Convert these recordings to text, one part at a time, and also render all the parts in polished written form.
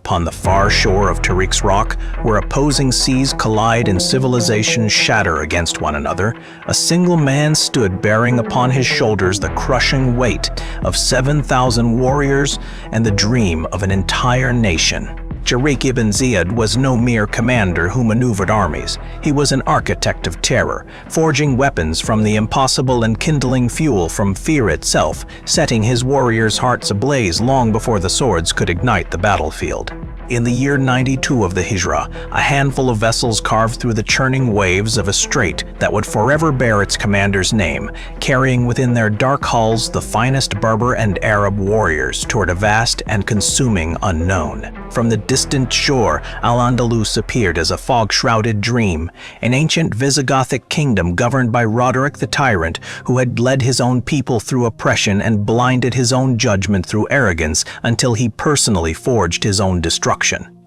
upon the far shore of Tariq's Rock, where opposing seas collide and civilizations shatter against one another, a single man stood bearing upon his shoulders the crushing weight of 7,000 warriors and the dream of an entire nation. Tariq ibn Ziyad was no mere commander who maneuvered armies. He was an architect of terror, forging weapons from the impossible and kindling fuel from fear itself, setting his warriors' hearts ablaze long before the swords could ignite the battlefield. In the year 92 of the Hijra, a handful of vessels carved through the churning waves of a strait that would forever bear its commander's name, carrying within their dark hulls the finest Berber and Arab warriors toward a vast and consuming unknown. From the distant shore, Al-Andalus appeared as a fog-shrouded dream, an ancient Visigothic kingdom governed by Roderick the Tyrant, who had led his own people through oppression and blinded his own judgment through arrogance until he personally forged his own destruction.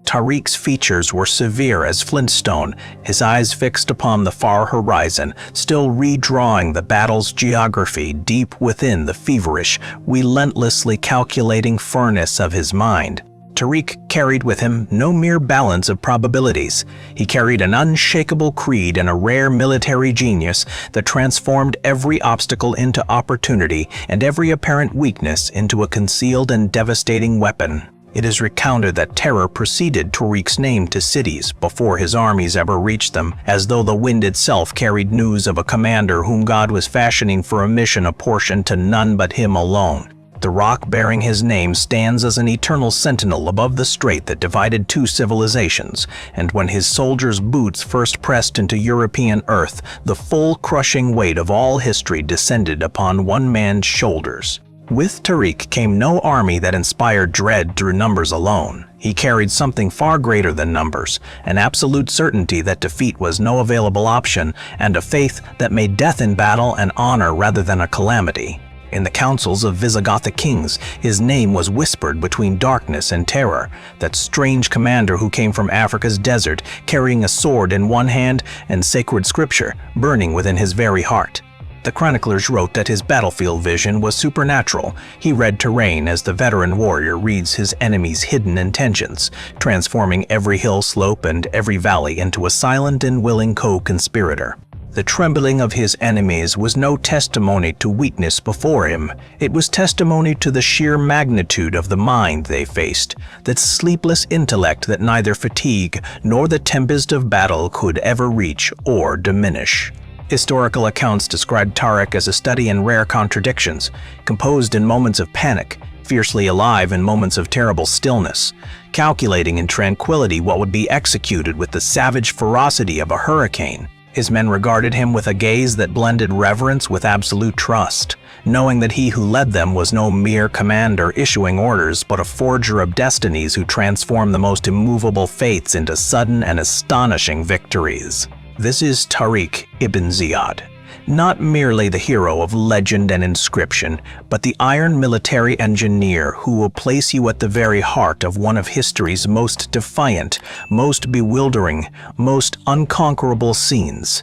Tariq's features were severe as flintstone, his eyes fixed upon the far horizon, still redrawing the battle's geography deep within the feverish, relentlessly calculating furnace of his mind. Tariq carried with him no mere balance of probabilities. He carried an unshakable creed and a rare military genius that transformed every obstacle into opportunity and every apparent weakness into a concealed and devastating weapon. It is recounted that terror preceded Tariq's name to cities before his armies ever reached them, as though the wind itself carried news of a commander whom God was fashioning for a mission apportioned to none but him alone. The rock bearing his name stands as an eternal sentinel above the strait that divided two civilizations, and when his soldiers' boots first pressed into European earth, the full crushing weight of all history descended upon one man's shoulders. With Tariq came no army that inspired dread through numbers alone. He carried something far greater than numbers, an absolute certainty that defeat was no available option, and a faith that made death in battle an honor rather than a calamity. In the councils of Visigothic kings, his name was whispered between darkness and terror, that strange commander who came from Africa's desert, carrying a sword in one hand and sacred scripture burning within his very heart. The chroniclers wrote that his battlefield vision was supernatural. He read terrain as the veteran warrior reads his enemy's hidden intentions, transforming every hill slope and every valley into a silent and willing co-conspirator. The trembling of his enemies was no testimony to weakness before him. It was testimony to the sheer magnitude of the mind they faced, that sleepless intellect that neither fatigue nor the tempest of battle could ever reach or diminish. Historical accounts describe Tariq as a study in rare contradictions, composed in moments of panic, fiercely alive in moments of terrible stillness, calculating in tranquility what would be executed with the savage ferocity of a hurricane. His men regarded him with a gaze that blended reverence with absolute trust, knowing that he who led them was no mere commander issuing orders, but a forger of destinies who transformed the most immovable fates into sudden and astonishing victories. This is Tariq ibn Ziyad, not merely the hero of legend and inscription, but the iron military engineer who will place you at the very heart of one of history's most defiant, most bewildering, most unconquerable scenes.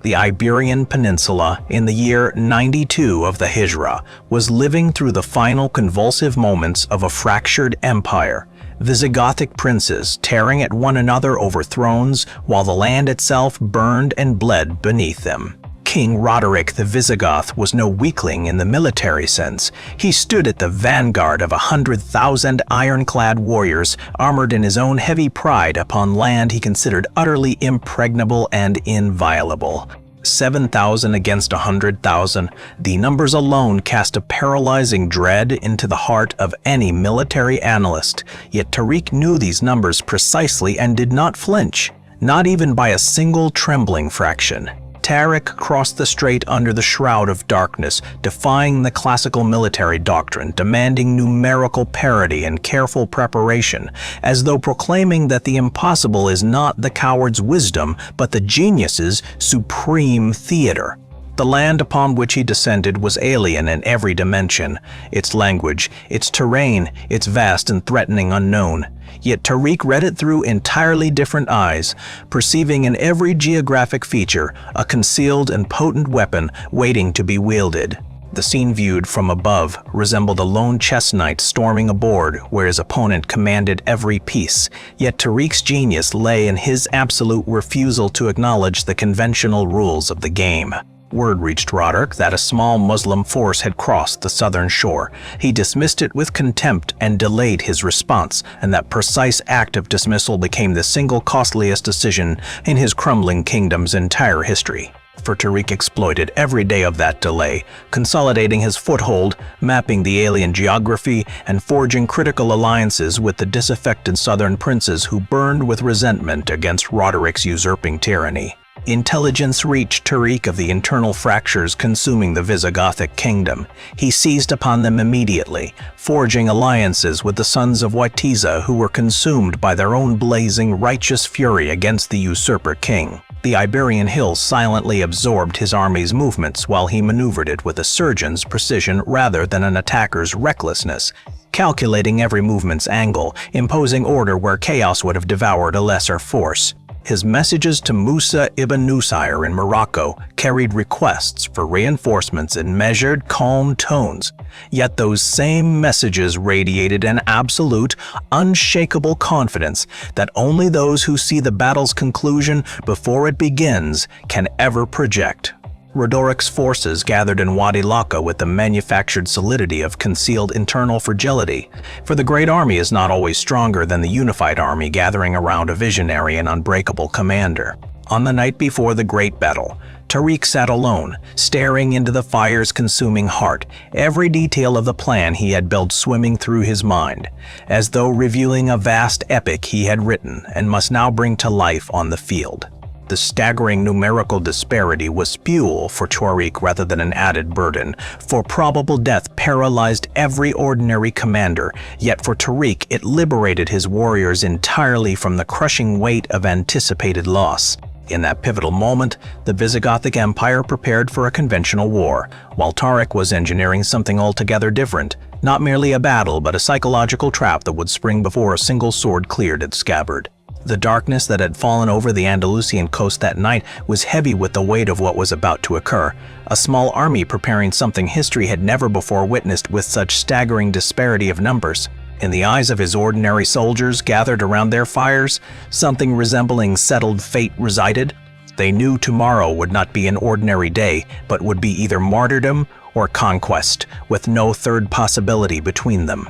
The Iberian Peninsula in the year 92 of the Hijra was living through the final convulsive moments of a fractured empire. Visigothic princes tearing at one another over thrones while the land itself burned and bled beneath them. King Roderick the Visigoth was no weakling in the military sense. He stood at the vanguard of 100,000 ironclad warriors, armored in his own heavy pride upon land he considered utterly impregnable and inviolable. 7,000 against 100,000, the numbers alone cast a paralyzing dread into the heart of any military analyst. Yet Tariq knew these numbers precisely and did not flinch, not even by a single trembling fraction. Tariq crossed the strait under the shroud of darkness, defying the classical military doctrine, demanding numerical parity and careful preparation, as though proclaiming that the impossible is not the coward's wisdom, but the genius's supreme theater. The land upon which he descended was alien in every dimension, its language, its terrain, its vast and threatening unknown. Yet Tariq read it through entirely different eyes, perceiving in every geographic feature a concealed and potent weapon waiting to be wielded. The scene viewed from above resembled a lone chess knight storming a board where his opponent commanded every piece, yet Tariq's genius lay in his absolute refusal to acknowledge the conventional rules of the game. Word reached Roderick that a small Muslim force had crossed the southern shore. He dismissed it with contempt and delayed his response, and that precise act of dismissal became the single costliest decision in his crumbling kingdom's entire history. For Tariq exploited every day of that delay, consolidating his foothold, mapping the alien geography, and forging critical alliances with the disaffected southern princes who burned with resentment against Roderick's usurping tyranny. Intelligence reached Tariq of the internal fractures consuming the Visigothic kingdom. He seized upon them immediately, forging alliances with the sons of Witiza who were consumed by their own blazing righteous fury against the usurper king. The Iberian hills silently absorbed his army's movements while he maneuvered it with a surgeon's precision rather than an attacker's recklessness, calculating every movement's angle, imposing order where chaos would have devoured a lesser force. His messages to Musa ibn Nusair in Morocco carried requests for reinforcements in measured, calm tones, yet those same messages radiated an absolute, unshakable confidence that only those who see the battle's conclusion before it begins can ever project. Rodoric's forces gathered in Wadi Laka with the manufactured solidity of concealed internal fragility, for the great army is not always stronger than the unified army gathering around a visionary and unbreakable commander. On the night before the great battle, Tariq sat alone, staring into the fire's consuming heart, every detail of the plan he had built swimming through his mind, as though reviewing a vast epic he had written and must now bring to life on the field. The staggering numerical disparity was fuel for Tariq rather than an added burden, for probable death paralyzed every ordinary commander, yet for Tariq it liberated his warriors entirely from the crushing weight of anticipated loss. In that pivotal moment, the Visigothic Empire prepared for a conventional war, while Tariq was engineering something altogether different, not merely a battle but a psychological trap that would spring before a single sword cleared its scabbard. The darkness that had fallen over the Andalusian coast that night was heavy with the weight of what was about to occur. A small army preparing something history had never before witnessed with such staggering disparity of numbers. In the eyes of his ordinary soldiers gathered around their fires, something resembling settled fate resided. They knew tomorrow would not be an ordinary day, but would be either martyrdom or conquest, with no third possibility between them.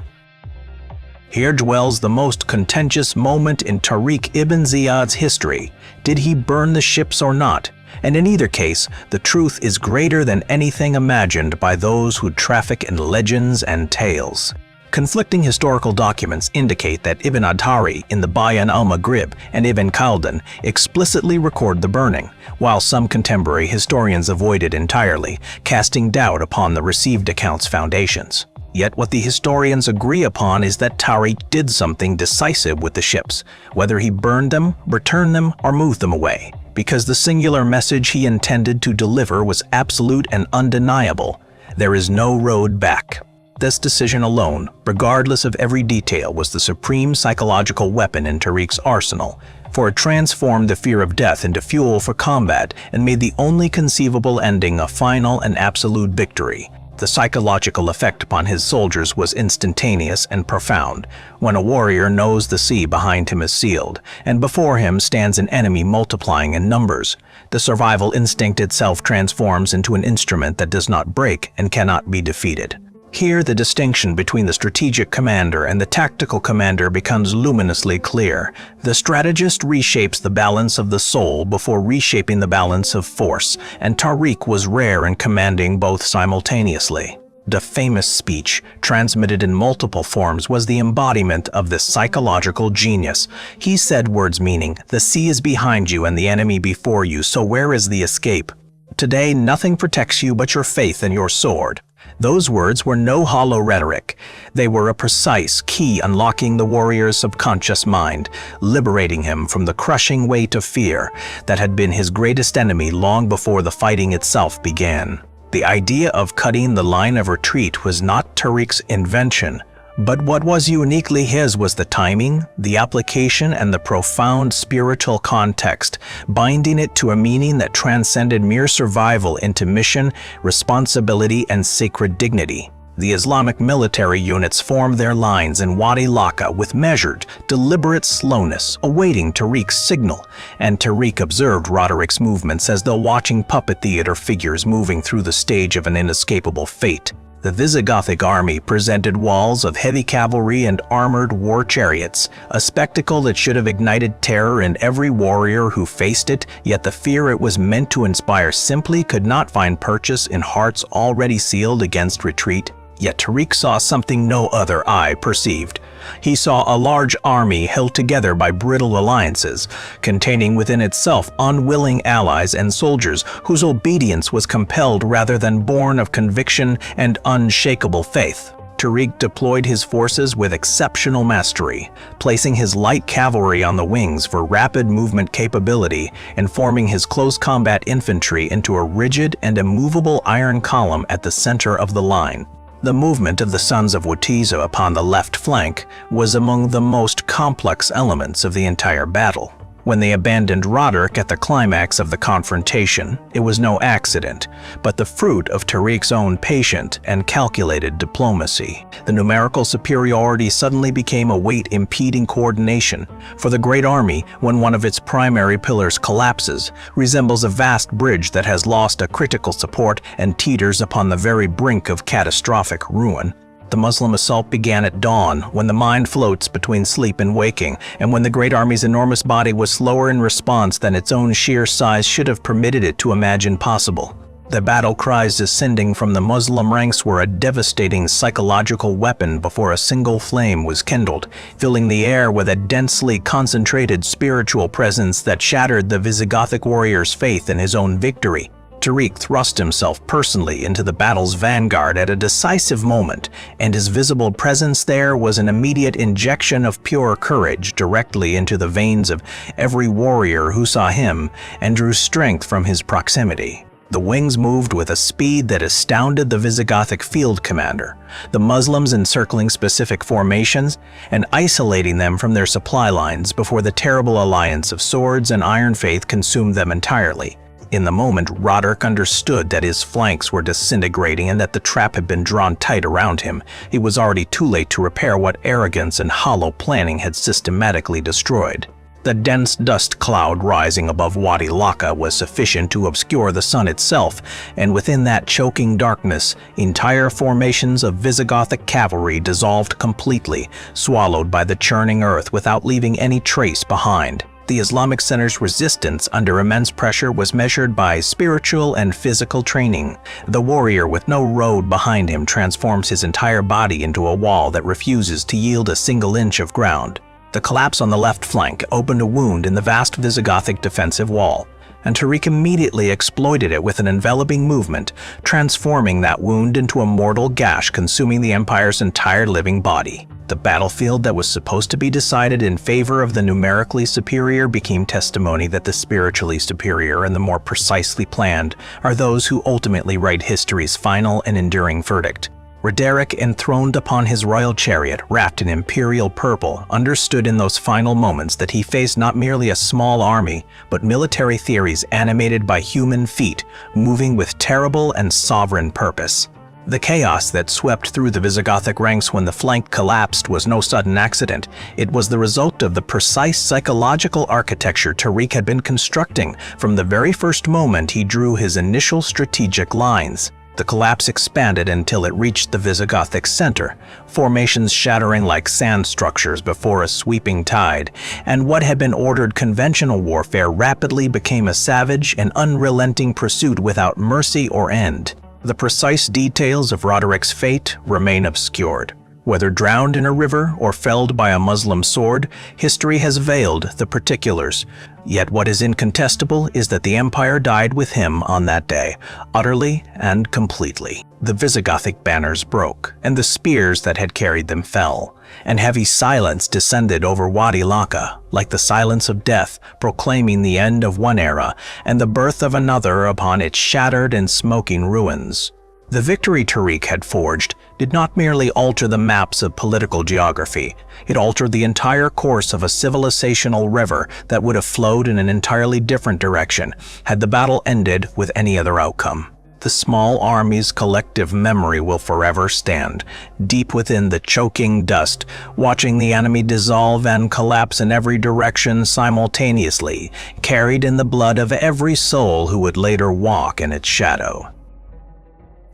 Here dwells the most contentious moment in Tariq ibn Ziyad's history. Did he burn the ships or not? And in either case, the truth is greater than anything imagined by those who traffic in legends and tales. Conflicting historical documents indicate that Ibn Atari in the Bayan al-Maghrib and Ibn Khaldun explicitly record the burning, while some contemporary historians avoid it entirely, casting doubt upon the received account's foundations. Yet what the historians agree upon is that Tariq did something decisive with the ships, whether he burned them, returned them, or moved them away, because the singular message he intended to deliver was absolute and undeniable. There is no road back. This decision alone, regardless of every detail, was the supreme psychological weapon in Tariq's arsenal, for it transformed the fear of death into fuel for combat and made the only conceivable ending a final and absolute victory. The psychological effect upon his soldiers was instantaneous and profound. When a warrior knows the sea behind him is sealed, and before him stands an enemy multiplying in numbers, the survival instinct itself transforms into an instrument that does not break and cannot be defeated. Here, the distinction between the strategic commander and the tactical commander becomes luminously clear. The strategist reshapes the balance of the soul before reshaping the balance of force, and Tariq was rare in commanding both simultaneously. The famous speech, transmitted in multiple forms, was the embodiment of this psychological genius. He said words meaning, "The sea is behind you and the enemy before you, so where is the escape? Today, nothing protects you but your faith and your sword." Those words were no hollow rhetoric. They were a precise key unlocking the warrior's subconscious mind, liberating him from the crushing weight of fear that had been his greatest enemy long before the fighting itself began. The idea of cutting the line of retreat was not Tariq's invention, But what was uniquely his was the timing, the application, and the profound spiritual context, binding it to a meaning that transcended mere survival into mission, responsibility, and sacred dignity. The Islamic military units formed their lines in Wadi Laka with measured, deliberate slowness, awaiting Tariq's signal, and Tariq observed Roderick's movements as though watching puppet theater figures moving through the stage of an inescapable fate. The Visigothic army presented walls of heavy cavalry and armored war chariots, a spectacle that should have ignited terror in every warrior who faced it, yet the fear it was meant to inspire simply could not find purchase in hearts already sealed against retreat. Yet Tariq saw something no other eye perceived. He saw a large army held together by brittle alliances, containing within itself unwilling allies and soldiers whose obedience was compelled rather than born of conviction and unshakable faith. Tariq deployed his forces with exceptional mastery, placing his light cavalry on the wings for rapid movement capability and forming his close combat infantry into a rigid and immovable iron column at the center of the line. The movement of the sons of Watiza upon the left flank was among the most complex elements of the entire battle. When they abandoned Roderick at the climax of the confrontation, it was no accident, but the fruit of Tariq's own patient and calculated diplomacy. The numerical superiority suddenly became a weight impeding coordination, for the great army, when one of its primary pillars collapses, resembles a vast bridge that has lost a critical support and teeters upon the very brink of catastrophic ruin. The Muslim assault began at dawn, when the mind floats between sleep and waking, and when the great army's enormous body was slower in response than its own sheer size should have permitted it to imagine possible. The battle cries ascending from the Muslim ranks were a devastating psychological weapon before a single flame was kindled, filling the air with a densely concentrated spiritual presence that shattered the Visigothic warrior's faith in his own victory. Tariq thrust himself personally into the battle's vanguard at a decisive moment, and his visible presence there was an immediate injection of pure courage directly into the veins of every warrior who saw him and drew strength from his proximity. The wings moved with a speed that astounded the Visigothic field commander, the Muslims encircling specific formations and isolating them from their supply lines before the terrible alliance of swords and iron faith consumed them entirely. In the moment, Roderick understood that his flanks were disintegrating and that the trap had been drawn tight around him. It was already too late to repair what arrogance and hollow planning had systematically destroyed. The dense dust cloud rising above Wadi Laka was sufficient to obscure the sun itself, and within that choking darkness, entire formations of Visigothic cavalry dissolved completely, swallowed by the churning earth without leaving any trace behind. The Islamic center's resistance under immense pressure was measured by spiritual and physical training. The warrior with no road behind him transforms his entire body into a wall that refuses to yield a single inch of ground. The collapse on the left flank opened a wound in the vast Visigothic defensive wall, and Tariq immediately exploited it with an enveloping movement, transforming that wound into a mortal gash consuming the Empire's entire living body. The battlefield that was supposed to be decided in favor of the numerically superior became testimony that the spiritually superior and the more precisely planned are those who ultimately write history's final and enduring verdict. Roderick, enthroned upon his royal chariot, wrapped in imperial purple, understood in those final moments that he faced not merely a small army, but military theories animated by human feet, moving with terrible and sovereign purpose. The chaos that swept through the Visigothic ranks when the flank collapsed was no sudden accident. It was the result of the precise psychological architecture Tariq had been constructing from the very first moment he drew his initial strategic lines. The collapse expanded until it reached the Visigothic center, formations shattering like sand structures before a sweeping tide, and what had been ordered conventional warfare rapidly became a savage and unrelenting pursuit without mercy or end. The precise details of Roderick's fate remain obscured. Whether drowned in a river or felled by a Muslim sword, history has veiled the particulars. Yet what is incontestable is that the empire died with him on that day, utterly and completely. The Visigothic banners broke, and the spears that had carried them fell, and heavy silence descended over Wadi Laka, like the silence of death, proclaiming the end of one era and the birth of another upon its shattered and smoking ruins. The victory Tariq had forged, did not merely alter the maps of political geography, it altered the entire course of a civilizational river that would have flowed in an entirely different direction had the battle ended with any other outcome. The small army's collective memory will forever stand, deep within the choking dust, watching the enemy dissolve and collapse in every direction simultaneously, carried in the blood of every soul who would later walk in its shadow.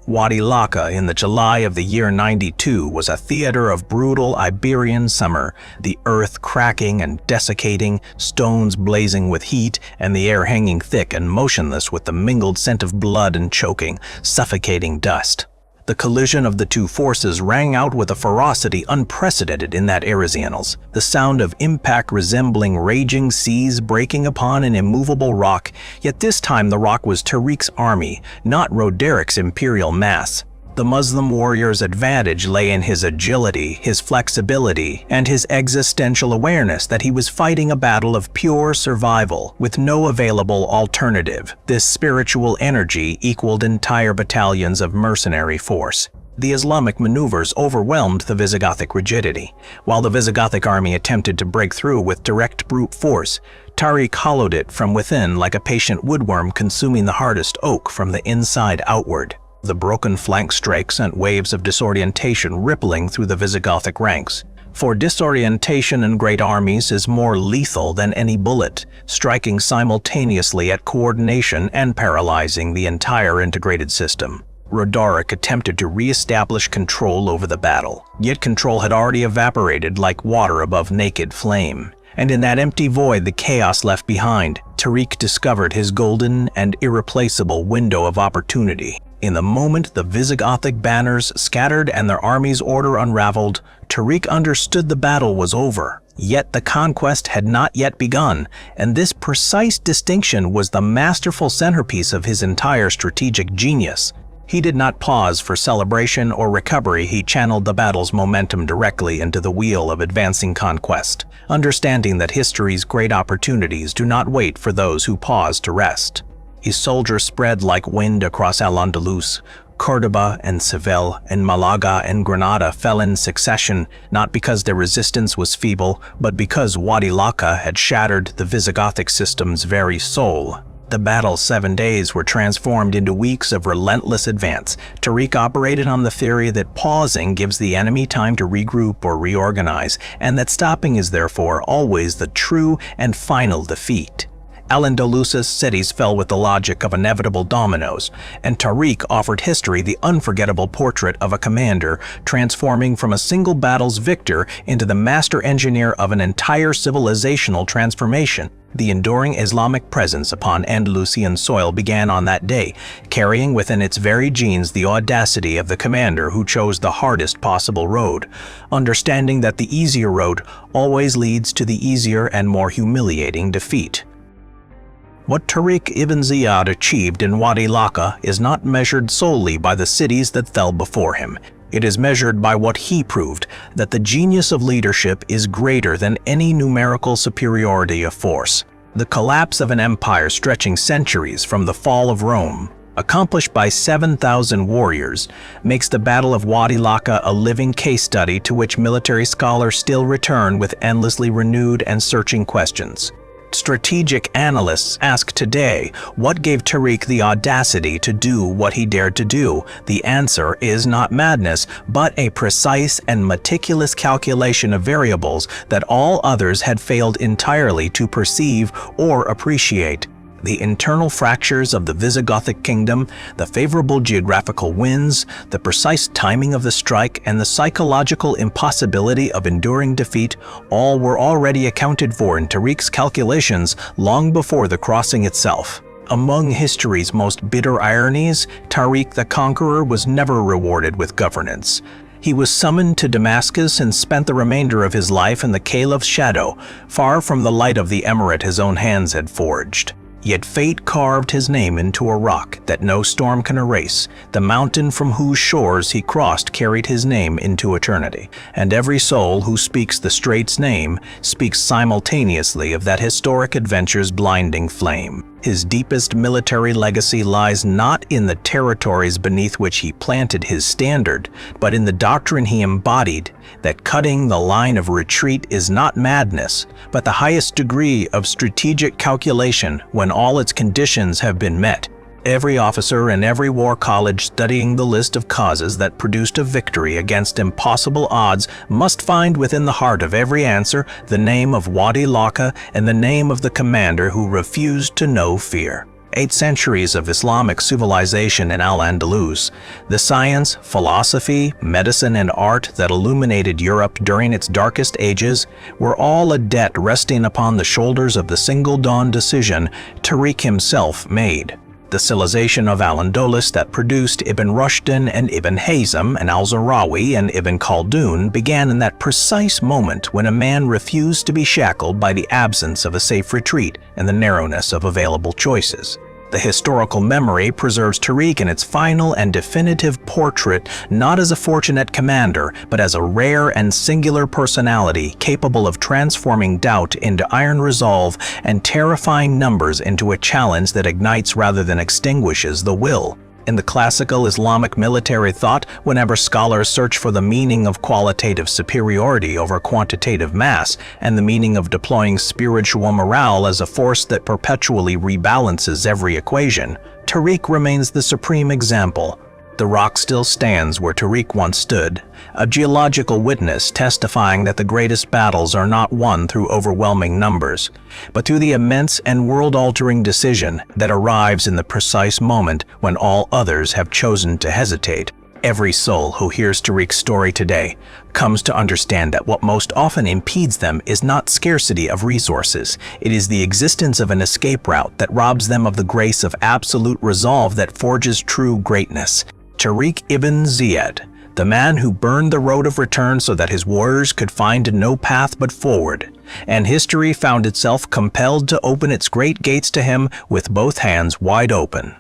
Wadi Laka in the July of the year 92 was a theater of brutal Iberian summer, the earth cracking and desiccating, stones blazing with heat, and the air hanging thick and motionless with the mingled scent of blood and choking, suffocating dust. The collision of the two forces rang out with a ferocity unprecedented in that era's annals, the sound of impact resembling raging seas breaking upon an immovable rock, yet this time the rock was Tariq's army, not Roderic's imperial mass. The Muslim warrior's advantage lay in his agility, his flexibility, and his existential awareness that he was fighting a battle of pure survival with no available alternative. This spiritual energy equaled entire battalions of mercenary force. The Islamic maneuvers overwhelmed the Visigothic rigidity. While the Visigothic army attempted to break through with direct brute force, Tariq hollowed it from within like a patient woodworm consuming the hardest oak from the inside outward. The broken flank strikes sent waves of disorientation rippling through the Visigothic ranks. For disorientation in great armies is more lethal than any bullet, striking simultaneously at coordination and paralyzing the entire integrated system. Roderick attempted to re-establish control over the battle, yet control had already evaporated like water above naked flame. And in that empty void the chaos left behind, Tariq discovered his golden and irreplaceable window of opportunity. In the moment the Visigothic banners scattered and their army's order unraveled, Tariq understood the battle was over. Yet the conquest had not yet begun, and this precise distinction was the masterful centerpiece of his entire strategic genius. He did not pause for celebration or recovery, he channeled the battle's momentum directly into the wheel of advancing conquest, understanding that history's great opportunities do not wait for those who pause to rest. His soldiers spread like wind across Al-Andalus. Cordoba and Seville and Malaga and Granada fell in succession, not because their resistance was feeble, but because Wadi Laka had shattered the Visigothic system's very soul. The battle's 7 days were transformed into weeks of relentless advance. Tariq operated on the theory that pausing gives the enemy time to regroup or reorganize, and that stopping is therefore always the true and final defeat. Al-Andalus's cities fell with the logic of inevitable dominoes, and Tariq offered history the unforgettable portrait of a commander transforming from a single battle's victor into the master engineer of an entire civilizational transformation. The enduring Islamic presence upon Andalusian soil began on that day, carrying within its very genes the audacity of the commander who chose the hardest possible road, understanding that the easier road always leads to the easier and more humiliating defeat. What Tariq ibn Ziyad achieved in Wadi Laka is not measured solely by the cities that fell before him. It is measured by what he proved, that the genius of leadership is greater than any numerical superiority of force. The collapse of an empire stretching centuries from the fall of Rome, accomplished by 7,000 warriors, makes the Battle of Wadi Laka a living case study to which military scholars still return with endlessly renewed and searching questions. Strategic analysts ask today, what gave Tariq the audacity to do what he dared to do? The answer is not madness, but a precise and meticulous calculation of variables that all others had failed entirely to perceive or appreciate. The internal fractures of the Visigothic kingdom, the favorable geographical winds, the precise timing of the strike, and the psychological impossibility of enduring defeat all were already accounted for in Tariq's calculations long before the crossing itself. Among history's most bitter ironies, Tariq the Conqueror was never rewarded with governance. He was summoned to Damascus and spent the remainder of his life in the Caliph's shadow, far from the light of the emirate his own hands had forged. Yet fate carved his name into a rock that no storm can erase. The mountain from whose shores he crossed carried his name into eternity, and every soul who speaks the strait's name speaks simultaneously of that historic adventure's blinding flame. His deepest military legacy lies not in the territories beneath which he planted his standard, but in the doctrine he embodied that cutting the line of retreat is not madness, but the highest degree of strategic calculation when all its conditions have been met. Every officer in every war college studying the list of causes that produced a victory against impossible odds must find within the heart of every answer the name of Wadi Laka and the name of the commander who refused to know fear. 8 centuries of Islamic civilization in Al-Andalus, the science, philosophy, medicine, and art that illuminated Europe during its darkest ages were all a debt resting upon the shoulders of the single dawn decision Tariq himself made. The civilization of Al-Andalus that produced Ibn Rushd and Ibn Hazm and Al-Zahrawi and Ibn Khaldun began in that precise moment when a man refused to be shackled by the absence of a safe retreat and the narrowness of available choices. The historical memory preserves Tariq in its final and definitive portrait not as a fortunate commander, but as a rare and singular personality capable of transforming doubt into iron resolve and terrifying numbers into a challenge that ignites rather than extinguishes the will. In the classical Islamic military thought, whenever scholars search for the meaning of qualitative superiority over quantitative mass and the meaning of deploying spiritual morale as a force that perpetually rebalances every equation, Tariq remains the supreme example. The rock still stands where Tariq once stood, a geological witness testifying that the greatest battles are not won through overwhelming numbers, but through the immense and world-altering decision that arrives in the precise moment when all others have chosen to hesitate. Every soul who hears Tariq's story today comes to understand that what most often impedes them is not scarcity of resources. It is the existence of an escape route that robs them of the grace of absolute resolve that forges true greatness. Tariq ibn Ziyad, the man who burned the road of return so that his warriors could find no path but forward, and history found itself compelled to open its great gates to him with both hands wide open.